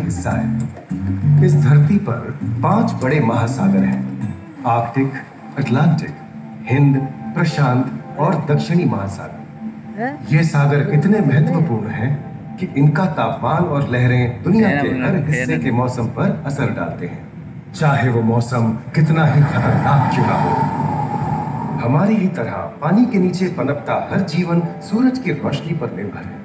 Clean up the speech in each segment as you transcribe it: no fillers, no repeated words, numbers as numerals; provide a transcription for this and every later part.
हिस्सा है। इस धरती पर 5 बड़े महासागर हैं: आर्कटिक, अटलांटिक, हिंद, प्रशांत और दक्षिणी महासागर। ये सागर इतने महत्वपूर्ण हैं कि इनका तापमान और लहरें दुनिया के हर हिस्से के मौसम पर असर डालते हैं, चाहे वो मौसम कितना ही खतरनाक क्यों ना हो। हमारी ही तरह पानी के नीचे पनपता हर जीवन सूरज की रोशनी पर निर्भर है।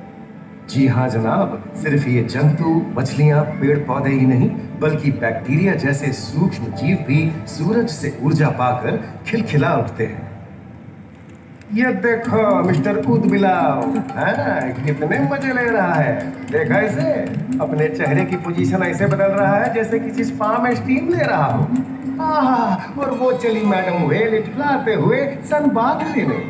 जी हाँ जनाब, सिर्फ ये जंतु, मछलियां, पेड़ पौधे ही नहीं, बल्कि बैक्टीरिया जैसे सूक्ष्म जीव भी सूरज से ऊर्जा पाकर खिलखिला उठते हैं। ये देखो मिस्टर ऊदबिलाव, कितने मजे ले रहा है। देखा इसे, अपने चेहरे की पोजीशन ऐसे बदल रहा है जैसे किसी स्पा में स्टीम ले रहा हो। और वो चली मैडम व्हेल इठलाते हुए सन बाथ लेने।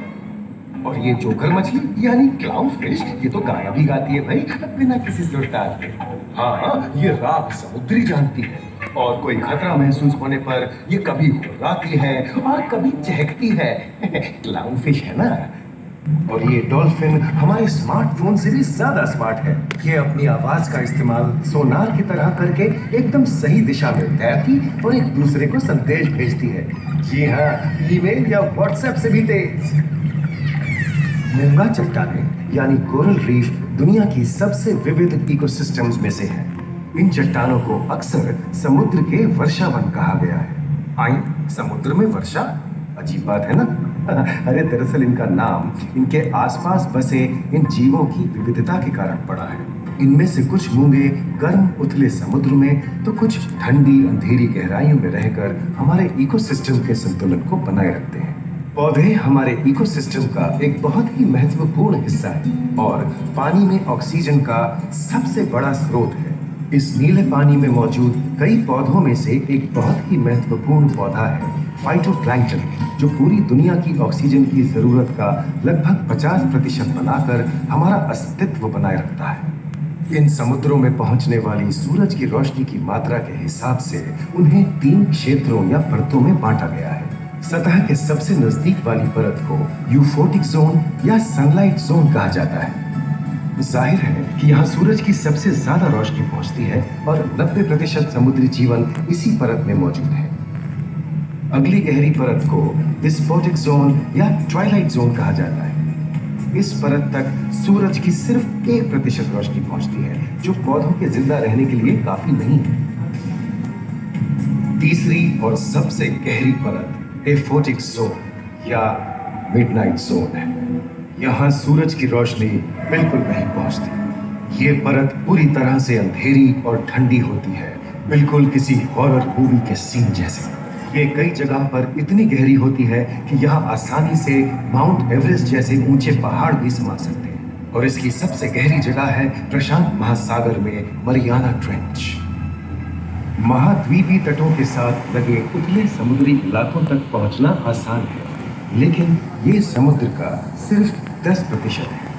और ये जोकर मछली यानी क्लाउन फिश, ये तो गाना भी गाती है भाई, बिना किसी जोरदार के। हाँ, ये राख समुद्री जानती है और कोई खतरा महसूस होने पर ये कभी हुर्राती है और कभी चहकती है। क्लाउन फिश है ना। और ये डॉल्फिन हमारे स्मार्टफोन से भी ज्यादा स्मार्ट है। ये अपनी आवाज का इस्तेमाल सोनार की तरह करके एकदम सही दिशा में तैरती और एक दूसरे को संदेश भेजती है। जी हाँ, ईमेल या व्हाट्सएप से भी तेज। मूंगा चट्टानें यानी कोरल रीफ दुनिया की सबसे विविध इकोसिस्टम्स में से है। इन चट्टानों को अक्सर समुद्र के वर्षावन कहा गया है। आई, समुद्र में वर्षा, अजीब बात है ना। अरे दरअसल इनका नाम इनके आसपास बसे इन जीवों की विविधता के कारण पड़ा है। इनमें से कुछ मूंगे गर्म उथले समुद्र में, तो कुछ ठंडी अंधेरी गहराइयों में रहकर हमारे इकोसिस्टम के संतुलन को बनाए रखते हैं। पौधे हमारे इकोसिस्टम का एक बहुत ही महत्वपूर्ण हिस्सा है और पानी में ऑक्सीजन का सबसे बड़ा स्रोत है। इस नीले पानी में मौजूद कई पौधों में से एक बहुत ही महत्वपूर्ण पौधा है फाइटोप्लैंक्टन, जो पूरी दुनिया की ऑक्सीजन की जरूरत का लगभग 50% बनाकर हमारा अस्तित्व बनाए रखता है। इन समुद्रों में पहुंचने वाली सूरज की रोशनी की मात्रा के हिसाब से उन्हें 3 क्षेत्रों या परतों में बांटा गया है। सतह के सबसे नजदीक वाली परत को यूफोटिक जोन या सनलाइट जोन कहा जाता है। जाहिर है कि यहाँ सूरज की सबसे ज्यादा रोशनी पहुंचती है और 90% समुद्री जीवन इसी परत में मौजूद है। अगली गहरी परत को डिस्पोटिक जोन या ट्वाइलाइट जोन कहा जाता है। इस परत तक सूरज की सिर्फ 1% रोशनी पहुंचती है, जो पौधों के जिंदा रहने के लिए काफी नहीं है। तीसरी और सबसे गहरी परत एफोटिक जोन या मिडनाइट जोन है। यहाँ सूरज की रोशनी बिल्कुल नहीं पहुंचती। ये परत पूरी तरह से अंधेरी और ठंडी होती है, बिल्कुल किसी हॉरर मूवी के सीन जैसे। ये कई जगह पर इतनी गहरी होती है कि यहाँ आसानी से माउंट एवरेस्ट जैसे ऊंचे पहाड़ भी समा सकते हैं। और इसकी सबसे गहरी जगह है प्रशांत महासागर में मरियाना ट्रेंच। महाद्वीपीय तटों के साथ लगे उतले समुद्री इलाकों तक पहुंचना आसान है, लेकिन ये समुद्र का सिर्फ 10% है।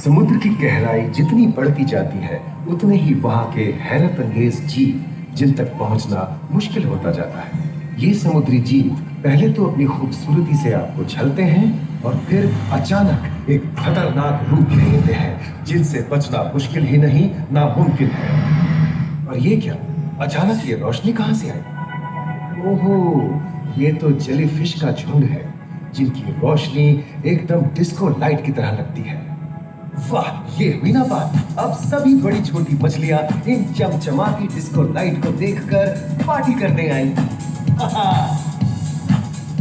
समुद्र की गहराई जितनी बढ़ती जाती है, उतने ही वहां के हैरत अंगेज जीव जिन तक पहुंचना मुश्किल होता जाता है। ये समुद्री जीव पहले तो अपनी खूबसूरती से आपको छलते हैं और फिर अचानक एक खतरनाक रूप ले लेते हैं, जिनसे बचना मुश्किल ही नहीं, नामुमकिन है। और ये क्या, अचानक ये रोशनी कहां से आई? ओहो, ये तो जेलीफिश का झुंड है, जिनकी रोशनी एकदम डिस्को लाइट की तरह लगती है। वाह, ये हुई ना बात। अब सभी बड़ी छोटी मछलियां इन चमचमाती डिस्को लाइट को देखकर पार्टी करने आई।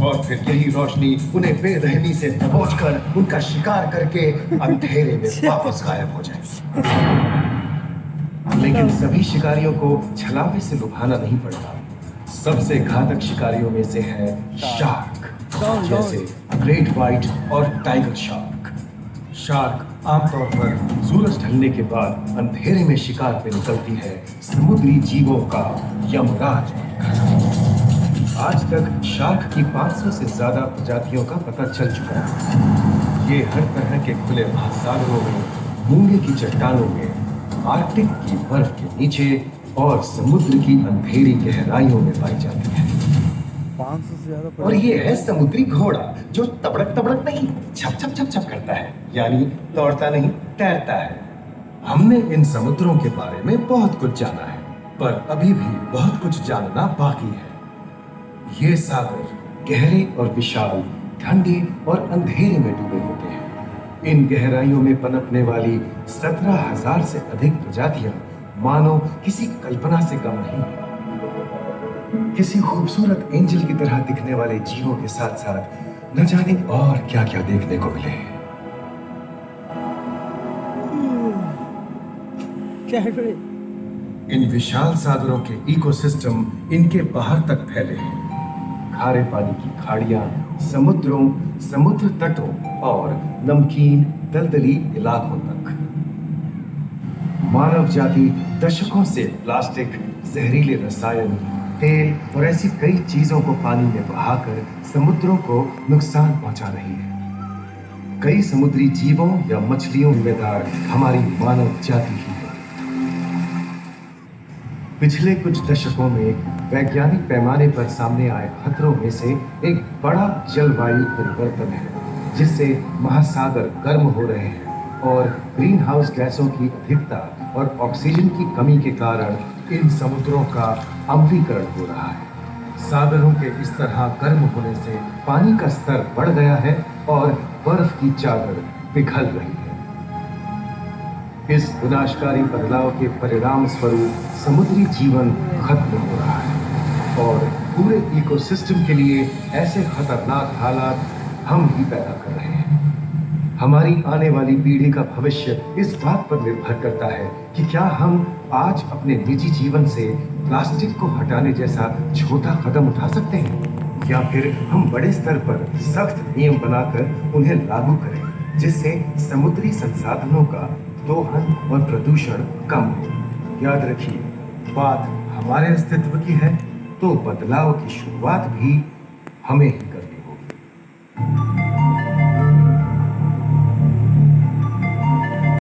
और फिर यही रोशनी उन्हें बेरहमी से दबोचकर उनका शिकार करके अंधेरे में वापस गायब हो जाए। लेकिन सभी शिकारियों को छलावे से लुभाना नहीं पड़ता। सबसे घातक शिकारियों में से है शार्क, जैसे ग्रेट व्हाइट और टाइगर शार्क। शार्क आमतौर पर सूरज ढलने के बाद अंधेरे में शिकार पे निकलती है, समुद्री जीवों का यमराज बनकर। आज तक शार्क की 500 से ज्यादा प्रजातियों का पता चल चुका है। ये हर तरह के खुले महासागरों में, मूंगे की चट्टानों में, आर्कटिक की बर्फ के नीचे और समुद्र की अंधेरी गहराइयों में पाई जाती है। 500 से ज्यादा। और ये है समुद्री घोड़ा, जो तबड़क तबड़क नहीं, छप छप छप छप करता है, यानी दौड़ता नहीं, तैरता है। हमने इन समुद्रों के बारे में बहुत कुछ जाना है, पर अभी भी बहुत कुछ जानना बाकी है। ये सागर गहरे और विशाल, ठंडे और अंधेरे में डूबे होते हैं। इन गहराइयों में पनपने वाली 17,000 से अधिक प्रजातियां मानो किसी कल्पना से कम नहीं है। किसी खूबसूरत एंजल की तरह दिखने वाले जीवों के साथ साथ न जाने और क्या क्या देखने को मिले। क्या है बड़े? इन विशाल सागरों के इकोसिस्टम इनके बाहर तक फैले हैं। खारे पानी की खाड़ियां, समुद्रों, समुद्र तटों और नमकीन दलदली इलाकों तक। मानव जाति दशकों से प्लास्टिक, जहरीले रसायन, तेल और ऐसी कई चीजों को पानी में बहाकर समुद्रों को नुकसान पहुंचा रही है। कई समुद्री जीवों या मछलियों जिम्मेदार हमारी मानव जाति ही है। पिछले कुछ दशकों में वैज्ञानिक पैमाने पर सामने आए खतरों में से एक बड़ा जलवायु परिवर्तन है, जिससे महासागर गर्म हो रहे हैं और ग्रीन हाउस गैसों की अधिकता और ऑक्सीजन की कमी के कारण इन समुद्रों का अम्लीकरण हो रहा है। सागरों के इस तरह गर्म होने से पानी का स्तर बढ़ गया है और बर्फ की चादर पिघल रही है। इस विनाशकारी बदलाव के परिणाम स्वरूप समुद्री जीवन खत्म हो रहा है और पूरे इकोसिस्टम के लिए ऐसे खतरनाक हालात हम ही पैदा कर रहे हैं। हमारी आने वाली पीढ़ी का भविष्य इस बात पर निर्भर करता है कि क्या हम आज अपने निजी जीवन से प्लास्टिक को हटाने जैसा छोटा कदम उठा सकते हैं, या फिर हम बड़े स्तर पर सख्त नियम बनाकर उन्हें लागू करें, जिससे समुद्री संसाधनों का दोहन और प्रदूषण कम हो। याद रखिए, बात हमारे अस्तित्व की है, तो बदलाव की शुरुआत भी हमें